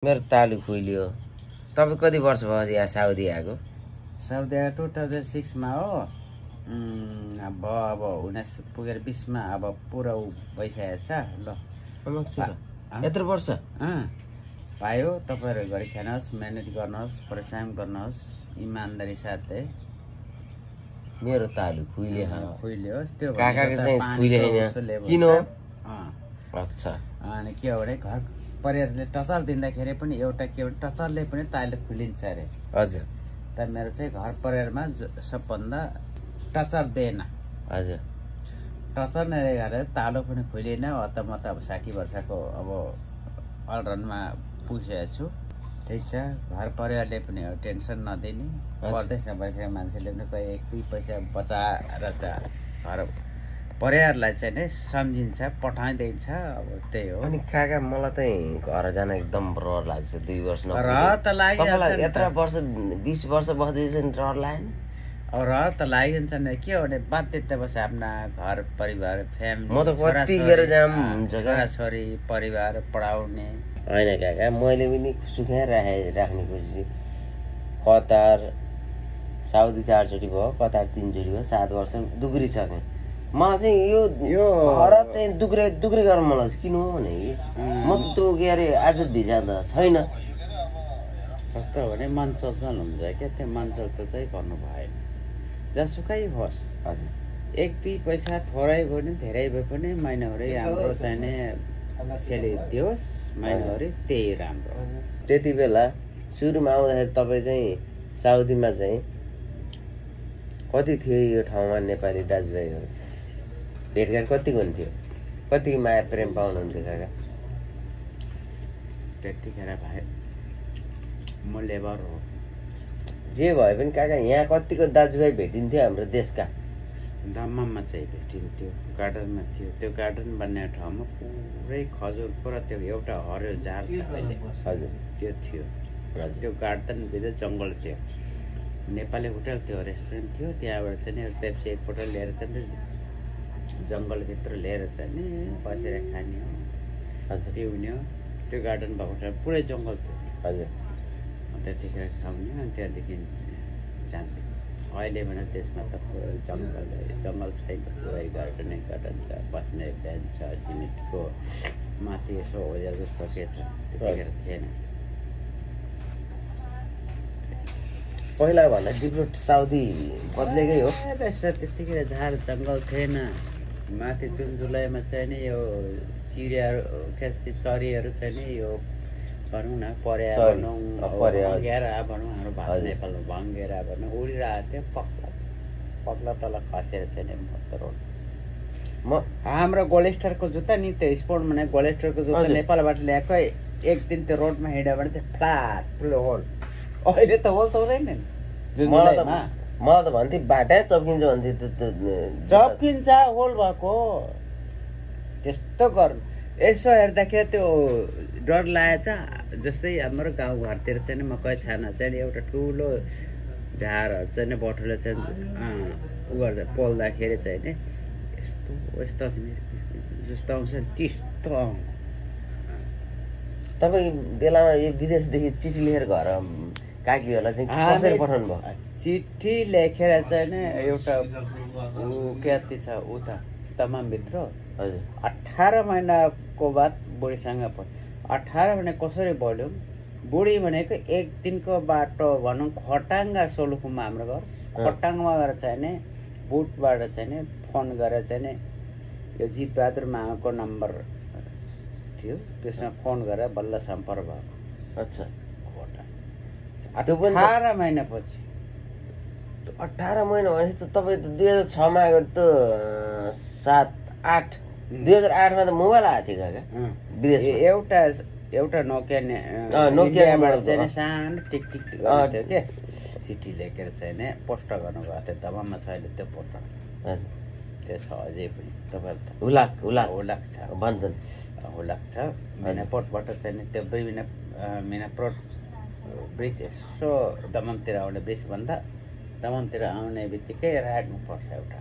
मेरो तालु खुइल्यो। तपाईँ कति वर्ष भयो यहाँ साउदी आएको? साउदी आएको 2006 मा हो। अब 19 पुगेर 20 मा अब पुरा भइसकेको छ। ल यत्रो वर्ष भाइ हो, तपाईँहरू गरी खानुहोस्, मेहनत गर्नुहोस्, परिश्रम गर्नुहोस् इमानदारी साथै। मेरो तालु खुइल्यो खुइल्योस् त्यो काकाको चाहिँ खुइल्यो हैन किन? अच्छा। अनि के हो भने घर परिवारले टचर दिँदाखेरि पनि एउटा के भने टचरले पनि तालु खुलिन्छ अरे। हजुर। त मेरो चाहिँ घर परिवारमा सबभन्दा टचर दिएन। हजुर। टचर नदिए गरेर तालु पनि खुलिएन। म त अब 60 वर्षको अब अलरनमा पुगेको छु। ठिक छ, घर परिवारले पनि टेन्सन नदिने, परदेश बसेको मान्छेले पनि कोही 1-2 पैसा बचाएर घर परिवारलाई चाहिँ नै सम्झिन्छ, पठाइदिन्छ। अब त्यही हो। अनि काका मलाई चाहिँ घर जान एकदम रहर लाग्छ। 2 वर्ष न रहर त लागिहाल्छ नि। यत्रो वर्ष 20 वर्ष बस्दैछ नि रहर लागेन? अब रहर त लागिन्छ नि। के हो भने बाध्यतावश आफ्ना घर परिवार फ्यामिली, म त कतिखेर जाम हुन्छ छोराछोरी परिवार पढाउने होइन काका। मैले पनि सुखाइ राख्ने कोसिस। कतार साउदी 4 चोटि भयो, कतार 3 चोटि भयो, 7 वर्ष दुग्रिसकेँ। मलाई चाहिँ यो घर चाहिँ दुग्रे गर्न मलाई किन हो भने म त त्यो के अरे आजत भिजा त छैन। कस्तो हो भने मन चलचल हुन्छ क्या, त्यो मन चलचल गर्नु भएन। जसुकै होस्। हजुर। 1-2 पैसा थोरै भयो भने धेरै भए पनि महिनाभरि हाम्रो चाहिने सेलेरी दियोस्, महिनाभरि त्यही राम्रो। त्यति बेला सुरुमा आउँदाखेरि तपाईँ चाहिँ साउदीमा चाहिँ कति थियो यो ठाउँमा नेपाली दाजुभाइहरू? भेटघाट कतिको हुन्थ्यो? कति माया प्रेम पाउनुहुन्थ्यो काका? त्यतिखेर भाइ म लेबर हो। जे भए पनि काका यहाँ कतिको दाजुभाइ भेटिन्थ्यो हाम्रो देशका? दम्ममा चाहिँ भेटिन्थ्यो, गार्डनमा थियो। त्यो गार्डन बन्ने ठाउँमा पुरै खजुर पुरा त्यो एउटा हरियो झार छ अहिले। हजुर। त्यो थियो। त्यो गार्डनभित्र जङ्गल थियो। नेपाली होटल थियो, रेस्टुरेन्ट थियो। त्यहाँबाट चाहिँ पेप्सी एक बोतल लिएर चाहिँ जङ्गलभित्र लिएर चाहिँ बसेर खाने हो। हजुर। पिउने हो। त्यो गार्डन भएको ठाउँ पुरै जङ्गल थियो। हजुर। त्यतिखेर खाउने अनि त्यहाँदेखि जान्थ्यो। अहिले भने त्यसमा त जङ्गल छैन, पुरै गार्डन छ, बस्ने बेन्च छ, सिमेन्टको माथि यसो ओझेल जस्तो के छ, त्यतिखेर थिएन। पहिला भन्दा डिप्लोट साउदी बदलेकै हो। त्यतिखेर झार जङ्गल थिएन। माथि जुन जुलाईमा चाहिँ नि यो चिडियाहरू चरीहरू चाहिँ नि यो भनौँ न परेया भनौँ, भङ्गेरा भनौँ, हाम्रो भारत नेपालमा भङ्गेरा भनौँ, उडिरहेको थियो। पक्ला तल खसेर चाहिँ रोड। हाम्रो गोलेस्टरको जुत्ता नि त्यो स्पोर्ट भने गोलेस्टरको जुत्ता नेपालबाट ल्याएको। एक दिन त्यो रोडमा हिँड्यो भने त्यो फ्ल्याट ठुलो होल। अहिले त होल त हुँदैन नि। मलाई त भन्थे बाटा चप्किन्छ भन्थे। चप्किन्छ होल भएको। त्यस्तो गर्नु यसो हेर्दाखेरि त्यो डर लागेछ। जस्तै हाम्रो गाउँघरतिर चाहिँ मकै छाना चाहिँ एउटा ठुलो झारहरू चाहिँ बटुले चाहिँ उ गर्दा पोल्दाखेरि चाहिँ नि यस्तो जस्तो आउँछ नि त्यस्तो आउनु। तपाईँ बेलामा यो विदेशदेखि चिठी लेखेर घर काकीहरूलाई चाहिँ कसरी पठाउनु भयो? चिठी लेखेर चाहिँ नि एउटा कति छ उता तमामभित्र। हजुर। 18 महिनाको बाद बुढीसँग 18 महिना कसरी बोल्यौँ? बुढी भनेको 1 दिनको बाटो भनौँ खटाङ्गा सोलुखुममा हाम्रो घर। खटाङमा गएर चाहिँ नि बुटबाट चाहिँ नि फोन गरेर चाहिँ नि यो जितबहादुर मामाको नम्बर थियो, त्यसमा फोन गरेर बल्ल सम्पर्क भएको। अच्छा। 18 महिनापछि। 18 महिना भनेपछि त तपाईँ त 2006 मा आएको त 7-8 2008 मा त मोबाइल आएको थियो काका विदेशमा। एउटा नोकियाबाट चाहिँ सानो टिक गर्थ्यो के। चिठी लेखेर चाहिँ नि पोस्ट गर्नुभएको थियो। दमामा छ अहिले त्यो पोस्ट। हजुर। त्यो छ अझै पनि। तपाईँहरू त हुलाक छ भन्छन्। हुलाक छ। मिनापोर्टबाट चाहिँ नि त्यो मिनापोर्ट ब्रिज यसो दमनतिर आउने ब्रिज भन्दा दमनतिर आउने बित्तिकै राइटमा पर्छ एउटा